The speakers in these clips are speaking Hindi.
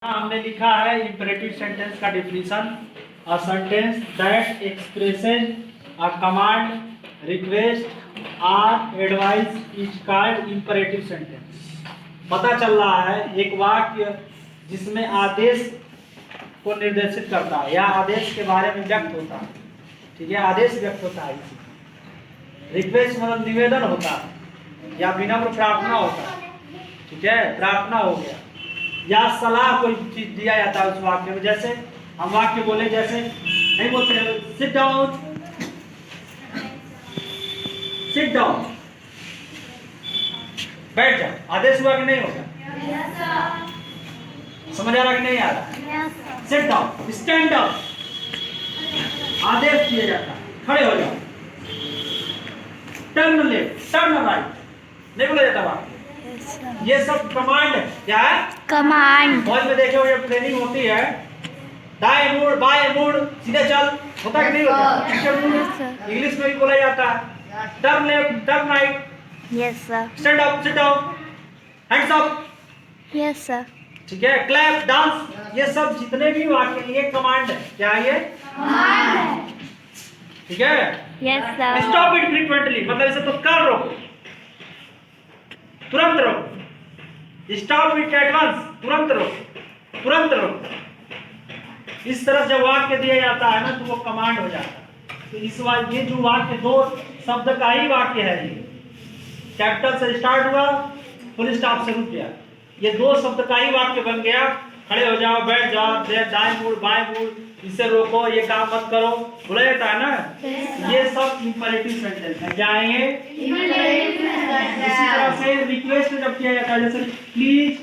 हमने लिखा है इंपरेटिव सेंटेंस का definition. A sentence that expresses a command, request और advice is called imperative sentence. पता चल रहा है एक वाक्य जिसमें आदेश को निर्देशित करता है या आदेश के बारे में व्यक्त होता है। ठीक है, आदेश व्यक्त होता है। रिक्वेस्ट मतलब निवेदन होता है या विनम्र प्रार्थना होता है। ठीक है, प्रार्थना हो गया या सलाह कोई चीज दिया जाता है उस वाक्य में। जैसे हम वाक्य बोले, जैसे नहीं बोलते हैं सिट डाउन, सिट डाउन, बैठ जाओ। आदेश हुआ कि नहीं होगा? समझ आ रहा कि नहीं आ रहा? सिट डाउन, स्टैंड अप, आदेश दिया जाता है, खड़े हो जाओ। टर्न लेफ्ट, टर्न राइट, नहीं बोला जाता वाक्य। ये सब कमांड है। क्या है? कमांड। फौज में देखो जब ट्रेनिंग होती है, दाएं मुड़ बाएं मुड़ सीधे चल, होता कि नहीं होता? इंग्लिश में भी बोला जाता है turn left, turn right, yes sir. Stand up, sit down, hands up. Yes sir. ठीक है, क्लैप, डांस, ये सब जितने भी वाक्य ये कमांड है। क्या है ये? कमांड है। ठीक है, yes sir. Stop it frequently मतलब इसे तो कर रोको, तुरंत रोको। स्टॉप इट एट वंस, तुरंत रोको, तुरंत रोको। इस तरह जब वाक्य दिया जाता है ना तो वो कमांड हो जाता है। तो इस वाक्य, ये जो वाक्य दो शब्द का ही वाक्य है, ये कैपिटल से स्टार्ट हुआ, फुल स्टॉप से रुक गया, ये दो शब्द का ही वाक्य बन गया। खड़े हो जाओ, बैठ जाओ, दाएं मुड़ बाएं मुड़, इसे रोको, ये काम मत करो, बोला जाता है ना। ये सब इंपरेटिव सेंटेंस है। क्या है ये? इसी तरह से रिक्वेस्ट जब किया जाता है, जैसे please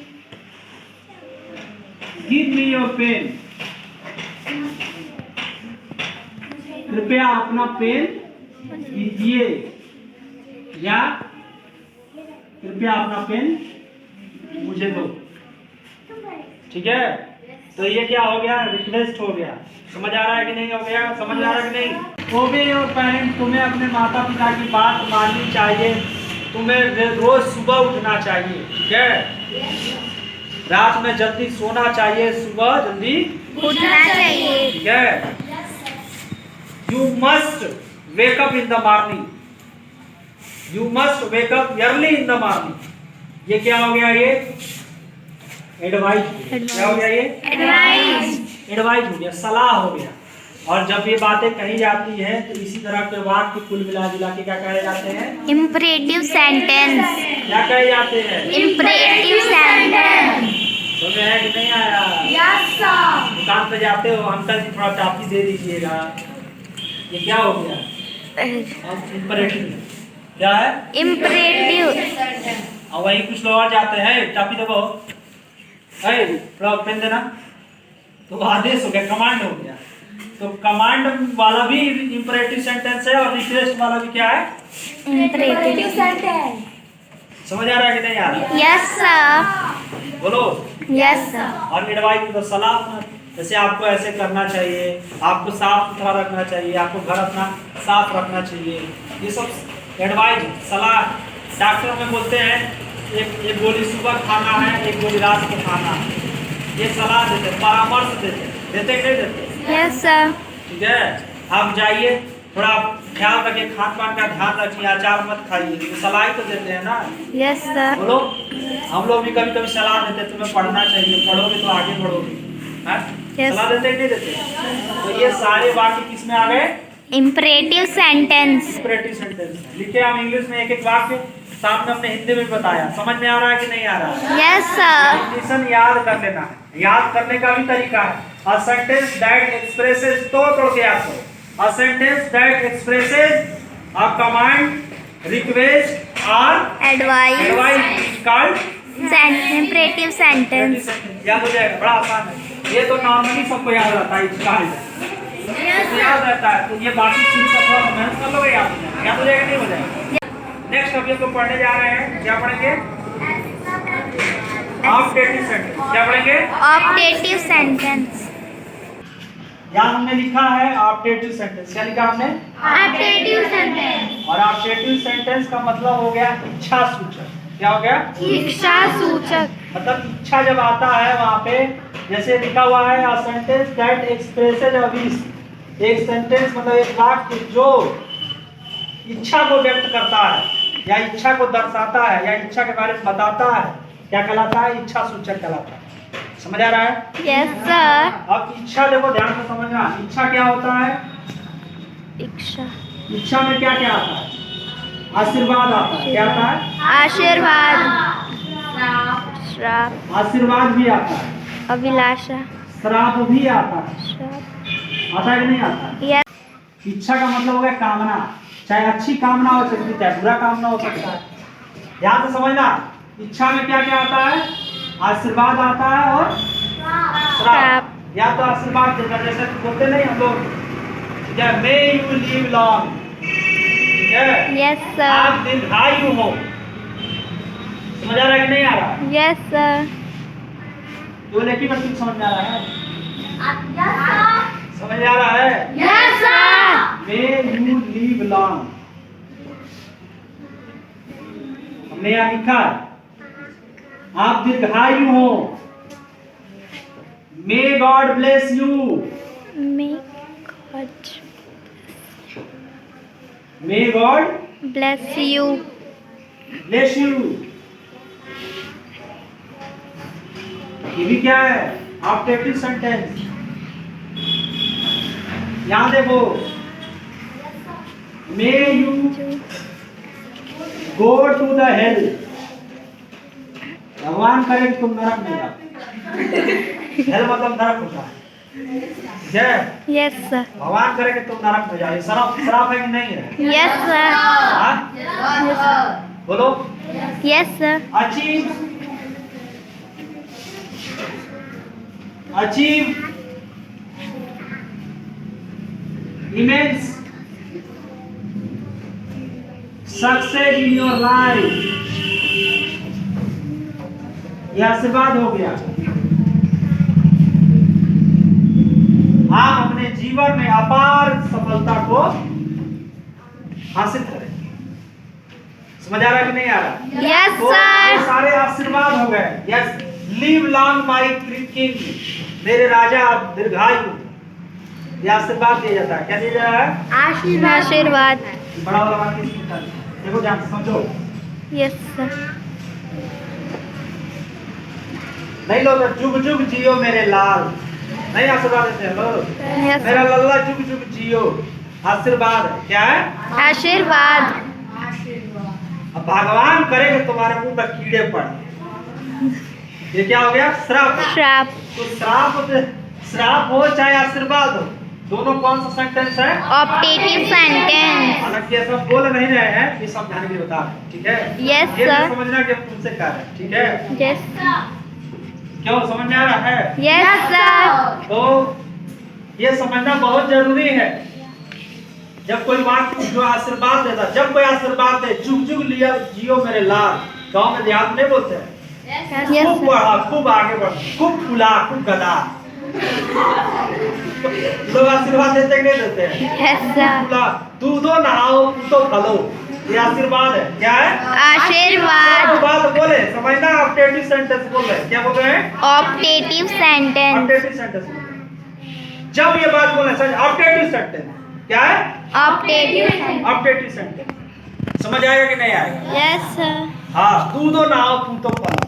give me your pen, कृपया अपना पेन दीजिए, या कृपया अपना पेन मुझे दो। ठीक है, तो ये क्या हो गया? रिक्वेस्ट हो गया। समझ आ रहा है कि नहीं हो गया? समझ आ रहा है कि नहीं? ओबे योर पेरेंट्स, तुम्हें अपने माता पिता की बात माननी चाहिए, तुम्हें रोज सुबह उठना चाहिए। ठीक है, रात में जल्दी सोना चाहिए, सुबह जल्दी उठना चाहिए। ठीक है, you must wake up in the morning, you must wake up early in the morning. ये क्या हो गया? ये एडवाइस। क्या हो गया? ये एडवाइस। एडवाइस हो गया, सलाह हो गया। और जब ये बातें कही जाती है तो इसी तरह के वाक्य कुल मिला जुला के क्या कहे जाते हैं? Imperative sentence. क्या कहे जाते हैं? Imperative sentence. समझ है कि नहीं आया? Yes sir. दुकान पे जाते हो, अंकल जी थोड़ा टॉफी दे दीजिएगा, ये क्या हो गया? इंपरेटिव। क्या है? इंपरेटिव। और वही कुछ लोग और जाते हैं, टॉफी दबो, थोड़ा पेन देना, तो आदेश हो गया, कमांड हो गया। तो कमांड वाला भी इंपरेटिव सेंटेंस है और रिक्वेस्ट वाला भी क्या है? Imperative sentence. समझ आ रहा है कि नहीं आ रहा? Yes sir. बोलो। Yes sir. और एडवाइस तो सलाह, जैसे आपको ऐसे करना चाहिए, आपको साफ सुथरा रखना चाहिए, आपको घर अपना साफ रखना चाहिए, ये सब एडवाइस, सलाह। डॉक्टर में बोलते हैं एक गोली सुबह खाना है, एक गोली रात को खाना है, ये सलाह देते, परामर्श देते, देते नहीं देते? Yes sir. ठीक है, आप जाइए, थोड़ा ख्याल रखिए, खान पान का ध्यान रखिए, अचार मत खाइए, तो सलाह ही तो देते हैं ना। Yes sir. बोलो, हम लोग भी कभी कभी सलाह देते, तुम्हें पढ़ना चाहिए, पढ़ोगे तो आगे बढ़ोगे। Yes. सलाह देते कि नहीं देते? तो ये सारे वाक्य किसमें आ गए? Imperative sentence. Imperative sentence. लिखे हम इंग्लिश में एक एक वाक्य, सामने हमने हिंदी में बताया। समझ में आ रहा है कि नहीं आ रहा है? Yes sir. डिफिनीशन याद कर लेना है, याद करने का भी तरीका है। अ सेंटेंस दैट एक्सप्रेसेस, तो तोड़ के याद करो। A sentence that expresses a command, request और advice advice is called imperative sentence. याद हो जाएगा, बड़ा आसान है। ये तो नॉर्मली सबको याद रहता है, इसका तो याद रहता है। तो ये बाकी चीज का थोड़ा मेहनत कर लोगे, याद हो जाएगा, नहीं हो जाएगा। नेक्स्ट टॉपिक को पढ़ने जा रहे हैं, क्या पढ़ेंगे? Optative sentence. क्या पढ़ेंगे? Optative sentence. यहाँ हमने लिखा है ऑप्टेटिव सेंटेंस। क्या लिखा हमने? Optative sentence. और ऑप्टेटिव सेंटेंस का मतलब हो गया इच्छा सूचक। क्या हो गया? इच्छा सूचक। मतलब इच्छा जब आता है वहां पे, जैसे लिखा हुआ है अ sentence that expresses a wish, एक सेंटेंस मतलब एक वाक्य जो इच्छा को व्यक्त करता है या इच्छा को दर्शाता है या इच्छा के बारे में बताता है, क्या कहलाता है? इच्छा सूचक कहलाता है। समझ आ रहा है? Yes sir. अब इच्छा देखो ध्यान से समझना, इच्छा क्या होता है? इच्छा इच्छा में क्या क्या आता है? आशीर्वाद आता है। क्या आता है? आशीर्वाद, श्राप, आशीर्वाद भी आता है, अभिलाषा, श्राप भी आता है। श्राप। आता है कि नहीं आता? यस। इच्छा का मतलब हो गया कामना, चाहे अच्छी कामना हो सकती है चाहे बुरा कामना हो सकता है। ध्यान से समझना, इच्छा में क्या क्या आता है? आशीर्वाद आता है और श्राप। या तो आशीर्वाद देता, जैसे बोलते नहीं हम लोग, ठीक है, मे यू लिव लॉन्ग, ठीक है, यस सर। आप दीर्घायु हो। समझ आ रहा है कि नहीं आ रहा? Yes sir. तो लेकिन बस समझ में आ रहा है? समझ आ रहा है? Yes sir. May you live long, हमने यहाँ लिखा है आप दीर्घायु हो। May God bless you, may God may God bless you. Bless you. ये भी क्या है? Objective sentence. यहां देखो, may you go to the hell, भगवान करे कि तुम नरक में जाओ। हेल मतलब नरक होता है, ठीक है? Yes sir. भगवान करे कि तुम नरक में जाओ। ये श्राप, श्राप है कि नहीं है? Yes sir. हाँ? बोलो। Yes sir. Achieve, achieve immense success in your life, यह आशीर्वाद हो गया। आप अपने जीवन में अपार सफलता को हासिल करें। समझ आ रहा है कि नहीं आ रहा? यस तो ये सर। सारे आशीर्वाद हो गए। Yes, live long my king, मेरे राजा आप दीर्घायु, ये आशीर्वाद दिया जाता है। क्या दिया जा रहा है? आशीर्वाद। बड़ा वाला वाक्य इसमें था। देखो ध्यान से समझो। Yes sir. नहीं लोग, जुग जुग जियो मेरे लाल, नहीं आशीर्वाद देते हैं लोग, यस मेरा लल्ला जुग जुग जियो, आशीर्वाद है। क्या है? आशीर्वाद। अब भगवान करे कि तुम्हारे मुंह पर कीड़े पड़े, ये क्या हो गया? श्राप। श्राप। तो श्राप हो चाहे आशीर्वाद हो, दोनों कौन सा सेंटेंस है? Optative sentence. हालांकि ये सब बोल नहीं रहे हैं, ये समझाने के लिए बता रहे हैं, ठीक है? यस ये भी सर। समझना कि हम तुमसे कह रहे हैं, ठीक है? यस। क्यों समझ में आ रहा है? Yes sir. तो ये समझना बहुत जरूरी है। जब कोई वाक्य जो आशीर्वाद देता, जब कोई आशीर्वाद दे, जुग जुग लिया जियो मेरे लाल, गांव में देहात में बोलते हैं, यस खूब सर। बढ़ा, खूब आगे बढ़, खूब फुला, खूब गदा। लोग आशीर्वाद देते कि नहीं देते हैं? Yes sir. फुला, दूधो नहाओ तो फलो, ये आशीर्वाद है। क्या है? आशीर्वाद। बात बोले समझना, ऑब्जेक्टिव सेंटेंस बोल रहे हैं। क्या बोल रहे हैं? Optative sentence. ऑब्जेक्टिव सेंटेंस बोल रहे हैं। जब ये बात बोले सर, ऑब्जेक्टिव सेंटेंस क्या है? Optative sentence. Objective sentence. समझ आएगा कि नहीं आएगा? Yes sir. हाँ, दूधो नहाओ तुम तो फलो।